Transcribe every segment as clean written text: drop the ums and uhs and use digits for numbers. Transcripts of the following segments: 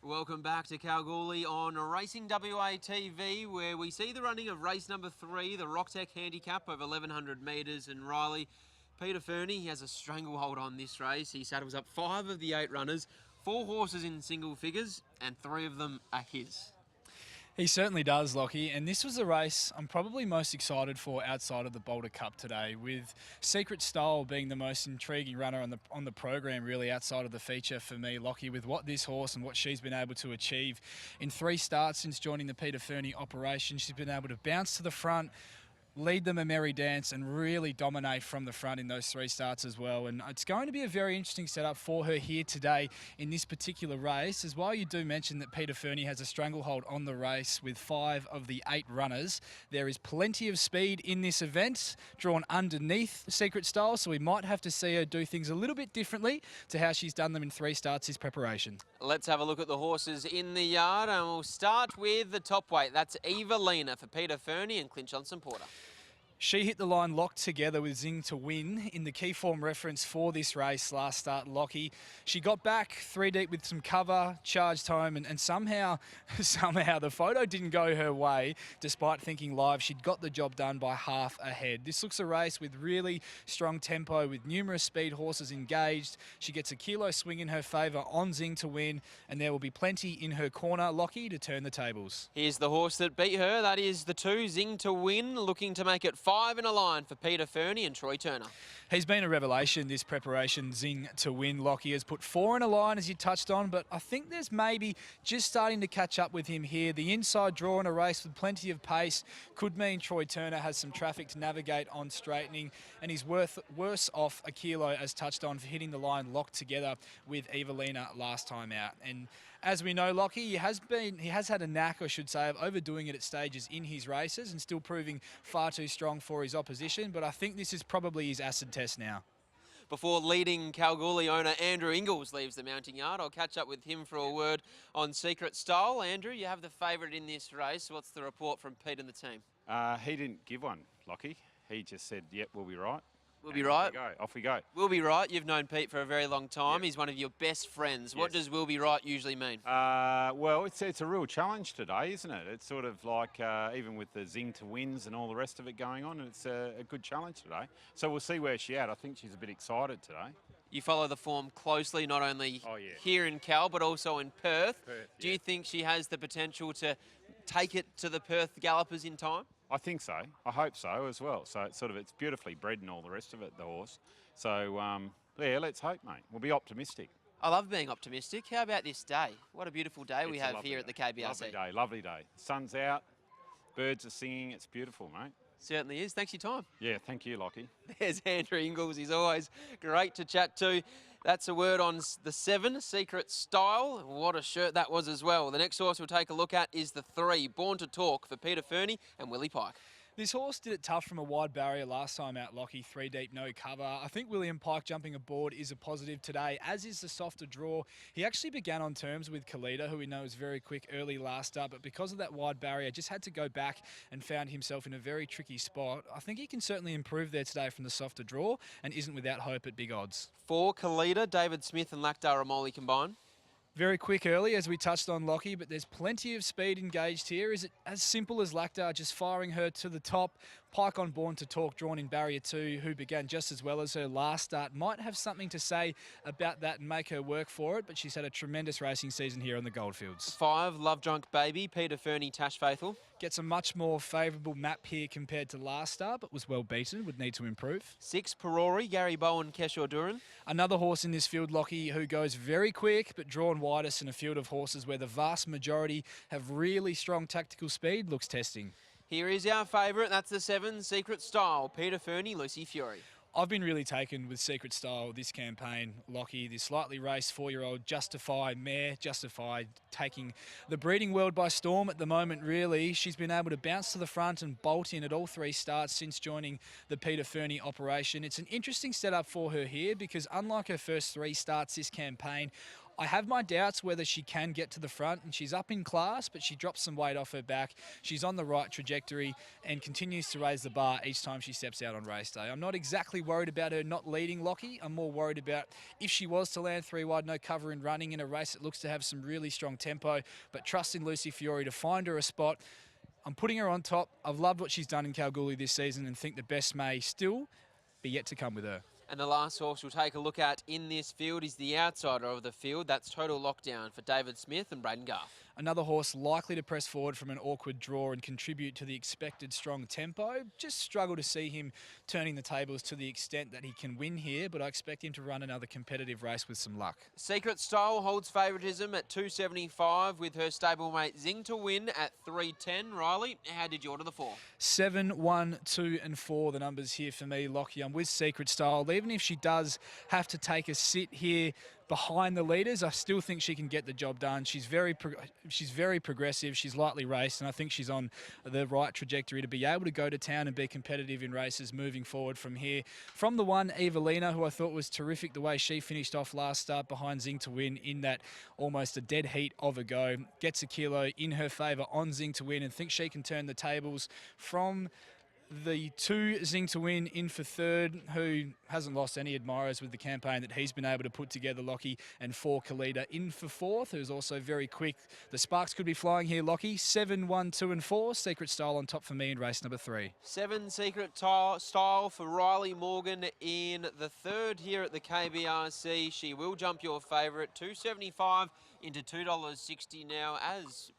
Welcome back to Kalgoorlie on Racing WA TV, where we see the running of race number 3, the Rocktech Handicap over 1100 metres. And Riley, Peter Fernie, he has a stranglehold on this race. He saddles up 5 of the 8 runners, 4 horses in single figures, and 3 of them are his. He certainly does, Lockie, and this was a race I'm probably most excited for outside of the Boulder Cup today, with Secret Style being the most intriguing runner on the program, really, outside of the feature for me, Lockie, with what this horse and what she's been able to achieve in 3 starts since joining the Peter Fernie operation. She's been able to bounce to the front, lead them a merry dance and really dominate from the front in those 3 starts as well. And it's going to be a very interesting setup for her here today in this particular race, as while you do mention that Peter Fernie has a stranglehold on the race with 5 of the 8 runners, there is plenty of speed in this event drawn underneath Secret Style, so we might have to see her do things a little bit differently to how she's done them in 3 starts this preparation. Let's have a look at the horses in the yard, and we'll start with the top weight. That's Evelina for Peter Fernie and Clint Johnson-Porter. She hit the line locked together with Zing to Win in the key form reference for this race last start, Lockie. She got back 3 deep with some cover, charged home, and somehow the photo didn't go her way, despite thinking live she'd got the job done by half ahead. This looks a race with really strong tempo, with numerous speed horses engaged. She gets a kilo swing in her favour on Zing to Win, and there will be plenty in her corner, Lockie, to turn the tables. Here's the horse that beat her. That is the 2, Zing to Win, looking to make it 5 in a line for Peter Fernie and Troy Turner. He's been a revelation this preparation. Zing to Win, Lockie, has put 4 in a line, as you touched on, but I think there's maybe just starting to catch up with him here. The inside draw in a race with plenty of pace could mean Troy Turner has some traffic to navigate on straightening, and he's worse off a kilo, as touched on, for hitting the line locked together with Evelina last time out. And as we know, Lockie, he has had a knack, I should say, of overdoing it at stages in his races and still proving far too strong for his opposition, but I think this is probably his acid test now. Before leading Kalgoorlie owner Andrew Ingles leaves the mounting yard, I'll catch up with him for a word on Secret Style. Andrew, you have the favourite in this race. What's the report from Pete and the team? He didn't give one, Lockie. He just said, yep, we'll be right. We'll be right. Off we go. We'll be right. You've known Pete for a very long time. Yep. He's one of your best friends. Yes. What does we'll be right usually mean? Well, it's a real challenge today, isn't it? It's sort of like, even with the Zing to Wins and all the rest of it going on, it's a good challenge today. So we'll see where she's at. I think she's a bit excited today. You follow the form closely, not only here in Cal, but also in Perth. Do you think she has the potential to take it to the Perth Gallopers in time? I think so. I hope so as well. So it's beautifully bred and all the rest of it, the horse. So, yeah, let's hope, mate. We'll be optimistic. I love being optimistic. How about this day? What a beautiful day we have here at the KBRC. Lovely day. Sun's out, birds are singing. It's beautiful, mate. Certainly is. Thanks for your time. Yeah, thank you, Lockie. There's Andrew Ingles. He's always great to chat to. That's a word on the 7, Secret Style. What a shirt that was as well. The next horse we'll take a look at is the 3, Born to Talk for Peter Fernie and Willie Pike. This horse did it tough from a wide barrier last time out, Lockie, 3 deep, no cover. I think William Pike jumping aboard is a positive today, as is the softer draw. He actually began on terms with Kalita, who we know is very quick early last start, but because of that wide barrier, just had to go back and found himself in a very tricky spot. I think he can certainly improve there today from the softer draw and isn't without hope at big odds. For Kalita, David Smith and Lactar Amoli combined. Very quick early, as we touched on, Lockie, but there's plenty of speed engaged here. Is it as simple as Lactar just firing her to the top? Pike on Born to Talk, drawn in barrier 2, who began just as well as her last start, might have something to say about that and make her work for it, but she's had a tremendous racing season here on the Goldfields. 5, Love Drunk Baby, Peter Fernie, Tash Faithful. Gets a much more favourable map here compared to last start, but was well beaten, would need to improve. 6, Perori, Gary Bowen, Keshore Duran. Another horse in this field, Lockie, who goes very quick, but drawn widest in a field of horses where the vast majority have really strong tactical speed, looks testing. Here is our favourite, that's the 7, Secret Style, Peter Fernie, Lucy Fiore. I've been really taken with Secret Style this campaign, Lockie. This slightly raced 4-year-old Justify mare, Justify, taking the breeding world by storm at the moment, really. She's been able to bounce to the front and bolt in at all 3 starts since joining the Peter Fernie operation. It's an interesting setup for her here because unlike her first 3 starts this campaign, I have my doubts whether she can get to the front, and she's up in class, but she drops some weight off her back. She's on the right trajectory and continues to raise the bar each time she steps out on race day. I'm not exactly worried about her not leading, Lockie. I'm more worried about if she was to land 3 wide, no cover and running in a race that looks to have some really strong tempo, but trust in Lucy Fiore to find her a spot. I'm putting her on top. I've loved what she's done in Kalgoorlie this season and think the best may still be yet to come with her. And the last horse we'll take a look at in this field is the outsider of the field. That's Total Lockdown for David Smith and Braden Garth. Another horse likely to press forward from an awkward draw and contribute to the expected strong tempo. Just struggle to see him turning the tables to the extent that he can win here, but I expect him to run another competitive race with some luck. Secret Style holds favouritism at 275 with her stablemate Zing to win at 310. Riley, how did you order the 4? 7, 1, 2 and 4, the numbers here for me, Lockie. I'm with Secret Style. Even if she does have to take a sit here behind the leaders, I still think she can get the job done. She's very progressive. She's lightly raced, and I think she's on the right trajectory to be able to go to town and be competitive in races moving forward from here. From the one, Evelina, who I thought was terrific the way she finished off last start behind Zing to win in that almost a dead heat of a go. Gets a kilo in her favour on Zing to win and thinks she can turn the tables. From the 2, Zing to win in for third, who hasn't lost any admirers with the campaign that he's been able to put together, Lockie, and 4, Kalida in for fourth, who's also very quick. The sparks could be flying here, Lockie. 7, 1, 2 and 4. Secret Style on top for me in race number 3. 7 Secret Style for Riley Morgan in the third here at the KBRC. She will jump your favourite, 275 into $2.60 now, as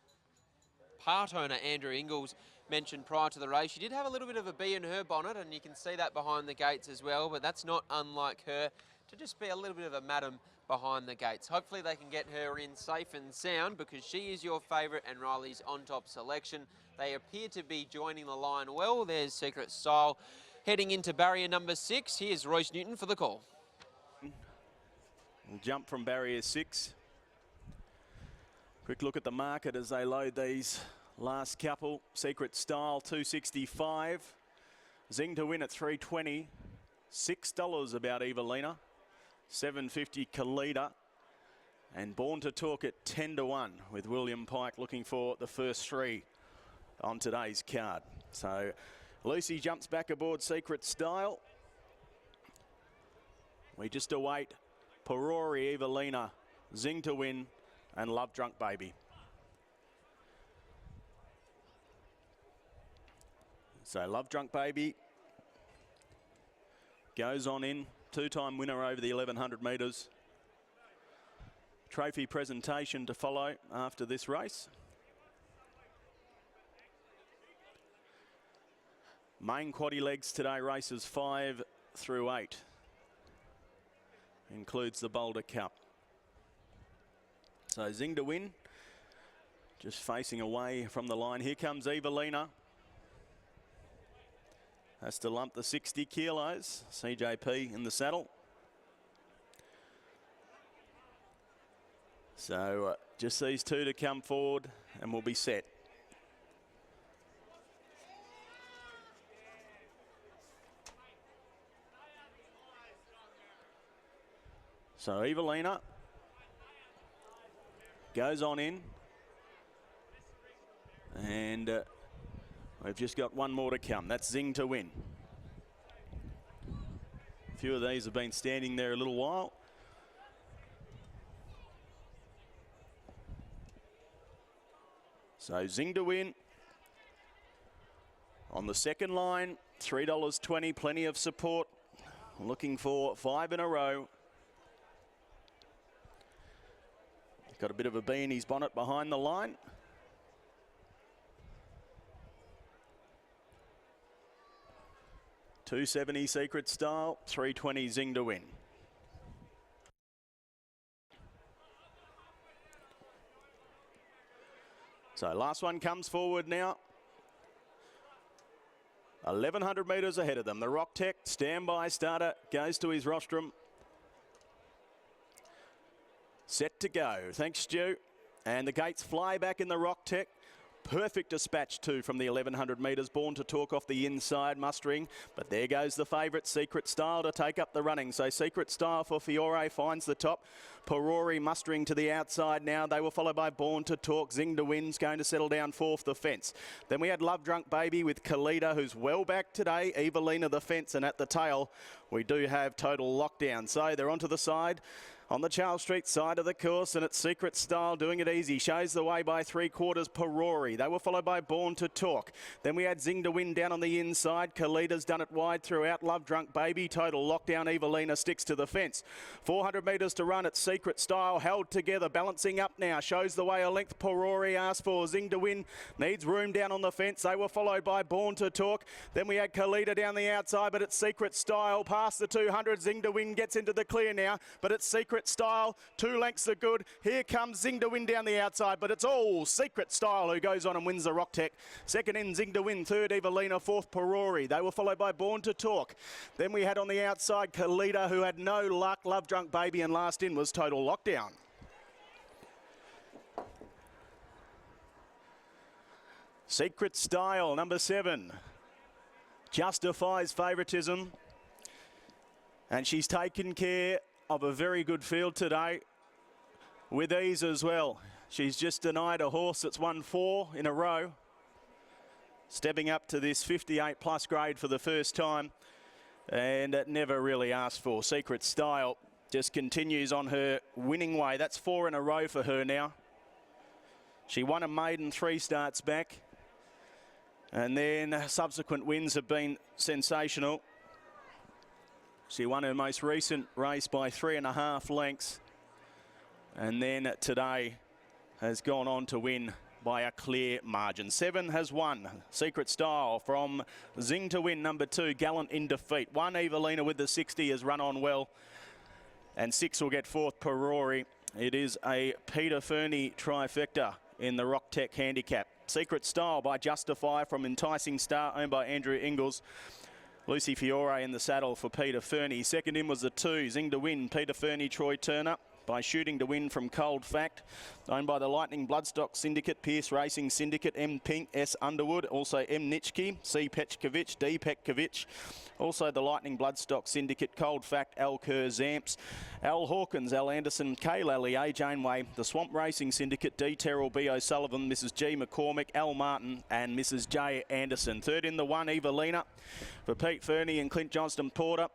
part owner Andrew Ingles mentioned prior to the race. She did have a little bit of a bee in her bonnet, and you can see that behind the gates as well, but that's not unlike her to just be a little bit of a madam behind the gates. Hopefully they can get her in safe and sound, because she is your favourite and Riley's on-top selection. They appear to be joining the line well. There's Secret Style heading into barrier number 6. Here's Royce Newton for the call. We'll jump from barrier 6. Quick look at the market as they load these last couple. Secret Style 265, Zing to win at 320, $6 about Evelina, 750 Kalida, and Born to Talk at 10 to 1 with William Pike looking for the first 3 on today's card. So Lucy jumps back aboard Secret Style. We just await Perori, Evelina, Zing to win, and Love Drunk Baby. So Love Drunk Baby goes on in, 2-time winner over the 1100 metres. Trophy presentation to follow after this race. Main quaddy legs today, races 5 through 8. Includes the Boulder Cup. So Zing to win, just facing away from the line. Here comes Evelina. Has to lump the 60 kilos. CJP in the saddle. So just these 2 to come forward and we'll be set. So Evelina goes on in. And we've just got one more to come. That's Zing to win. A few of these have been standing there a little while. So Zing to win. On the second line, $3.20, plenty of support. Looking for 5 in a row. Got a bit of a bee in his bonnet behind the line. $270 Secret Style, $320 Zing to win. So last one comes forward now. 1100 metres ahead of them. The Rocktech standby starter goes to his rostrum. Set to go. Thanks, Stu. And the gates fly back in the Rocktech. Perfect dispatch too from the 1100 metres. Born to Talk off the inside, mustering. But there goes the favourite, Secret Style, to take up the running. So Secret Style for Fiore finds the top. Perori mustering to the outside now. They were followed by Born to Talk. Zing to Win's going to settle down fourth, the fence. Then we had Love Drunk Baby with Kalita, who's well back today. Evelina, the fence, and at the tail we do have Total Lockdown. So they're onto the side. On the Charles Street side of the course, and it's Secret Style doing it easy. Shows the way by 3/4 Perori. They were followed by Born to Talk. Then we had Zing to Win down on the inside. Kalita's done it wide throughout. Love Drunk Baby. Total Lockdown. Evelina sticks to the fence. 400 metres to run. It's Secret Style held together. Balancing up now. Shows the way a length. Perori asked for. Zing to Win needs room down on the fence. They were followed by Born to Talk. Then we had Kalita down the outside, but it's Secret Style past the 200. Zing to Win gets into the clear now, but it's Secret Style. 2 lengths are good. Here comes Zing to Win down the outside, but it's all Secret Style who goes on and wins the Rocktech. Second in Zing to Win, third Evelina, fourth Perori. They were followed by Born to Talk. Then we had on the outside Kalita, who had no luck. Love Drunk Baby, and last in was Total Lockdown. Secret Style, number 7, justifies favouritism, and she's taken care of a very good field today with ease as well. She's just denied a horse that's won 4 in a row, stepping up to this 58 plus grade for the first time, and it never really asked for. Secret Style just continues on her winning way. That's 4 in a row for her now. She won a maiden 3 starts back, and then subsequent wins have been sensational. She won her most recent race by 3.5 lengths, and then today has gone on to win by a clear margin. 7 has won. Secret Style from Zing to Win, number 2, Gallant in Defeat. 1 Evelina with the 60 has run on well, and 6 will get 4th Perori. It is a Peter Fernie trifecta in the Rocktech Handicap. Secret Style by Justify from Enticing Star, owned by Andrew Ingalls. Lucy Fiore in the saddle for Peter Fernie. Second in was the 2, Zing to Win, Peter Fernie, Troy Turner. By Shooting to Win from Cold Fact, owned by the Lightning Bloodstock Syndicate, Pierce Racing Syndicate, M Pink, S Underwood, also M Nitschke, C Petchkovich, D Petkovich. Also the Lightning Bloodstock Syndicate, Cold Fact, Al Kerr Zamps, Al Hawkins, Al Anderson, K Lally, A Janeway, the Swamp Racing Syndicate, D Terrell, B O'Sullivan, Mrs G McCormick, Al Martin and Mrs J Anderson. Third in the 1, Evelina for Pete Fernie and Clint Johnston Porter.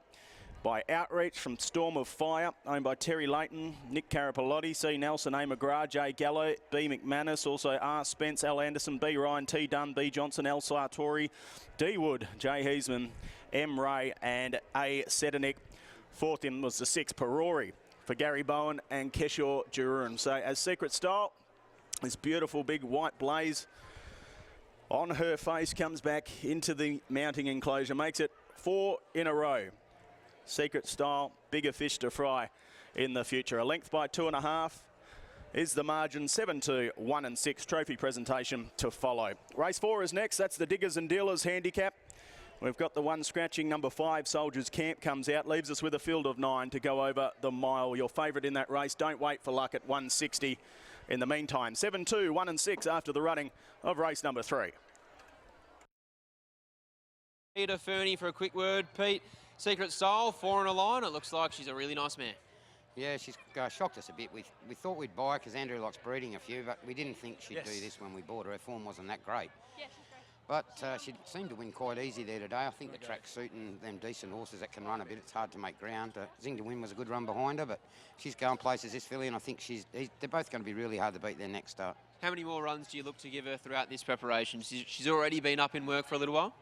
By Outreach from Storm of Fire, owned by Terry Layton, Nick Carapalotti, C Nelson, A McGrath, J Gallo, B McManus, also R Spence, L Anderson, B Ryan, T Dunn, B Johnson, L Sartori, D Wood, J Heisman, M Ray and A Sedanik. Fourth in was the 6, Perori for Gary Bowen and Keshore Jurun. So as Secret Style, this beautiful big white blaze on her face comes back into the mounting enclosure, makes it 4 in a row. Secret Style, bigger fish to fry in the future. A length by 2.5 is the margin. 7-2, 1 and 6. Trophy presentation to follow. Race 4 is next. That's the Diggers and Dealers Handicap. We've got the 1 scratching, number 5, Soldiers Camp comes out. Leaves us with a field of 9 to go over the mile. Your favourite in that race. Don't wait for luck at 160 in the meantime. 7-2, 1 and 6 after the running of race number 3. Peter Fernie for a quick word. Pete, Secret Style, 4 in a line. It looks like she's a really nice mare. Yeah, she's shocked us a bit. We thought we'd buy her because Andrew likes breeding a few, but we didn't think she'd do this when we bought her. Her form wasn't that great. Yeah, she's great. But she seemed to win quite easy there today. I think the track's suiting them decent horses that can run a bit. It's hard to make ground. Zing to Win was a good run behind her, but she's going places this filly, and I think they're both going to be really hard to beat their next start. How many more runs do you look to give her throughout this preparation? She's already been up in work for a little while.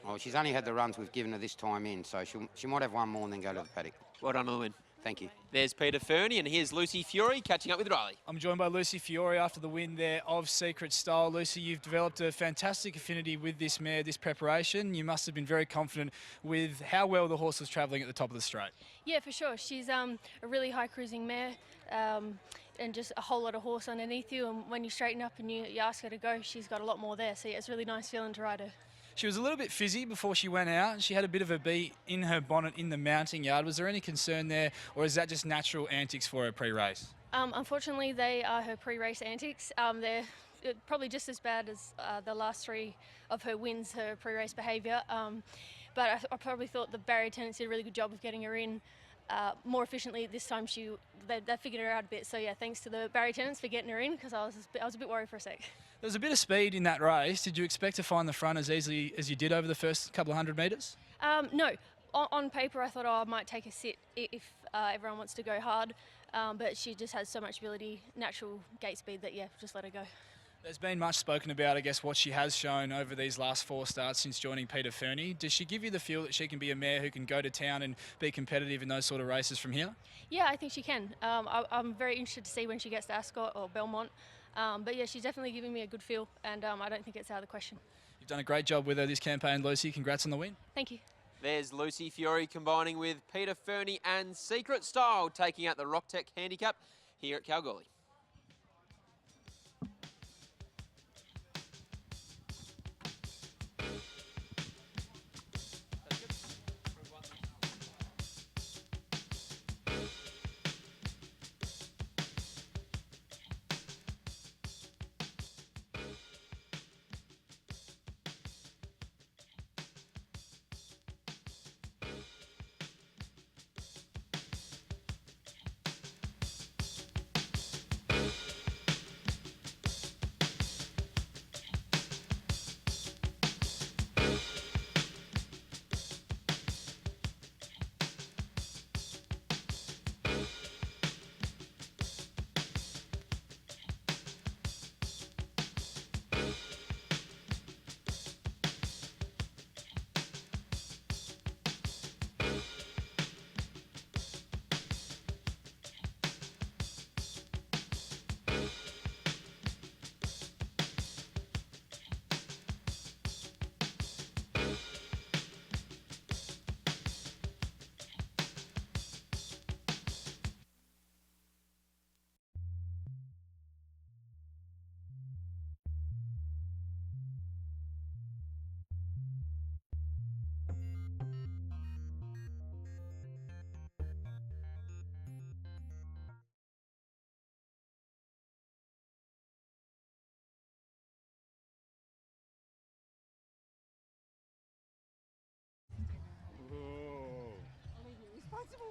Oh, she's only had the runs we've given her this time in, so she might have one more and then go to the paddock. Well done on the win. Thank you. There's Peter Fernie, and here's Lucy Fiore catching up with Riley. I'm joined by Lucy Fiore after the win there of Secret Style. Lucy, you've developed a fantastic affinity with this mare, this preparation. You must have been very confident with how well the horse was travelling at the top of the straight. Yeah, for sure. She's a really high cruising mare. And just a whole lot of horse underneath you, and when you straighten up and you ask her to go, she's got a lot more there, so yeah, it's a really nice feeling to ride her. She was a little bit fizzy before she went out. She had a bit of a beat in her bonnet in the mounting yard. Was there any concern there, or is that just natural antics for her pre-race? Unfortunately, they are her pre-race antics. They're probably just as bad as the last 3 of her wins, her pre-race behaviour. But I probably thought the barrier attendants did a really good job of getting her in more efficiently this time. They figured her out a bit. So yeah, thanks to the barrier attendants for getting her in, because I was a bit worried for a sec. There was a bit of speed in that race. Did you expect to find the front as easily as you did over the first couple of 100 metres? No. On paper, I thought, I might take a sit if everyone wants to go hard. But she just has so much ability, natural gate speed, that, yeah, just let her go. There's been much spoken about, I guess, what she has shown over these last 4 starts since joining Peter Fernie. Does she give you the feel that she can be a mare who can go to town and be competitive in those sort of races from here? Yeah, I think she can. I'm very interested to see when she gets to Ascot or Belmont. But yeah, she's definitely giving me a good feel, and I don't think it's out of the question. You've done a great job with her this campaign, Lucy. Congrats on the win. Thank you. There's Lucy Fiore combining with Peter Fernie and Secret Style, taking out the Rocktech Handicap here at Kalgoorlie.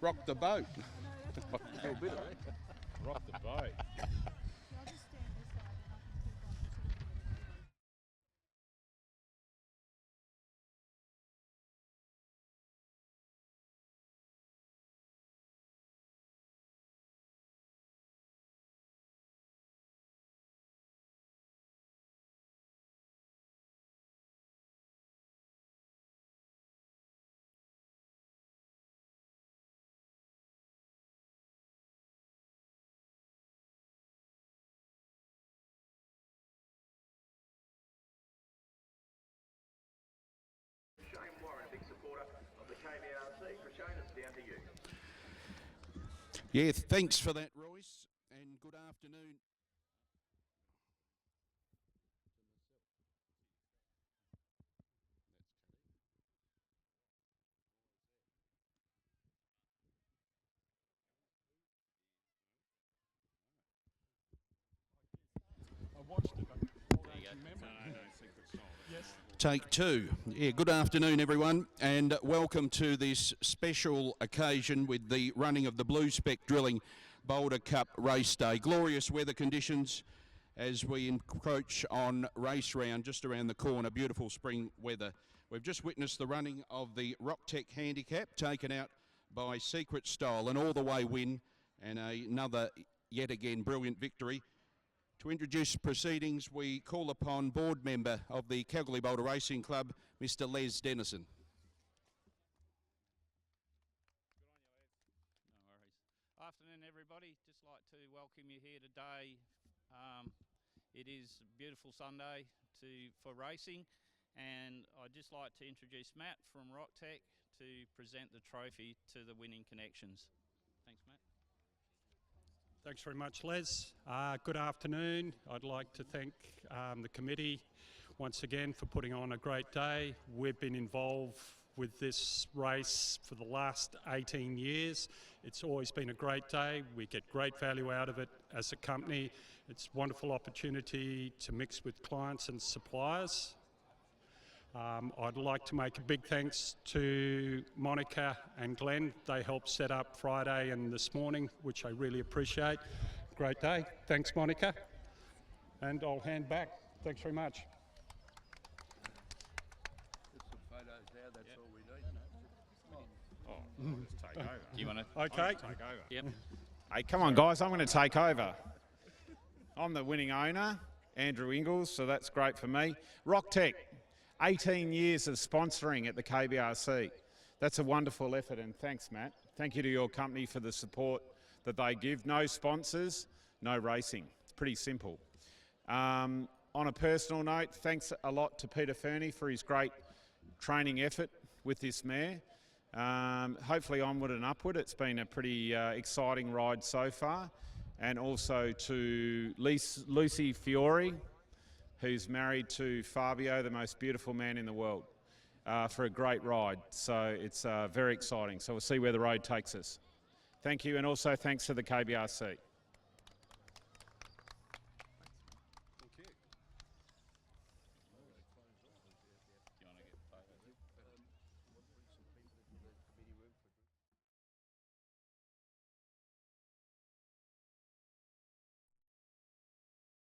Rock the boat. Rock the boat. Yeah, thanks for that, Royce, and good afternoon. Take 2. Yeah, good afternoon, everyone, and welcome to this special occasion with the running of the Blue Spec Drilling Boulder Cup Race Day. Glorious weather conditions as we encroach on race round just around the corner. Beautiful spring weather. We've just witnessed the running of the Rocktech Handicap, taken out by Secret Style, an all-the-way win and another, yet again, brilliant victory. To introduce proceedings, we call upon board member of the Kalgoorlie Boulder Racing Club, Mr. Les Dennison. No worries. Afternoon, everybody. Just like to welcome you here today. It is a beautiful Sunday for racing, and I'd just like to introduce Matt from Rocktech to present the trophy to the winning connections. Thanks, Matt. Thanks very much, Les. Good afternoon. I'd like to thank the committee once again for putting on a great day. We've been involved with this race for the last 18 years. It's always been a great day. We get great value out of it as a company. It's a wonderful opportunity to mix with clients and suppliers. I'd like to make a big thanks to Monica and Glenn. They helped set up Friday and this morning, which I really appreciate. Great day. Thanks, Monica. And I'll hand back. Thanks very much. Take over. Do you want to? Okay. Take over. Yep. Hey, come on, guys. I'm going to take over. I'm the winning owner, Andrew Ingalls, so that's great for me. Rocktech, 18 years of sponsoring at the KBRC. That's a wonderful effort, and thanks, Matt. Thank you to your company for the support that they give. No sponsors, no racing. It's pretty simple. On a personal note, thanks a lot to Peter Fernie for his great training effort with this mare. Hopefully onward and upward. It's been a pretty exciting ride so far. And also to Lucy Fiore, who's married to Fabio, the most beautiful man in the world, for a great ride. So it's very exciting. So we'll see where the road takes us. Thank you, and also thanks to the KBRC.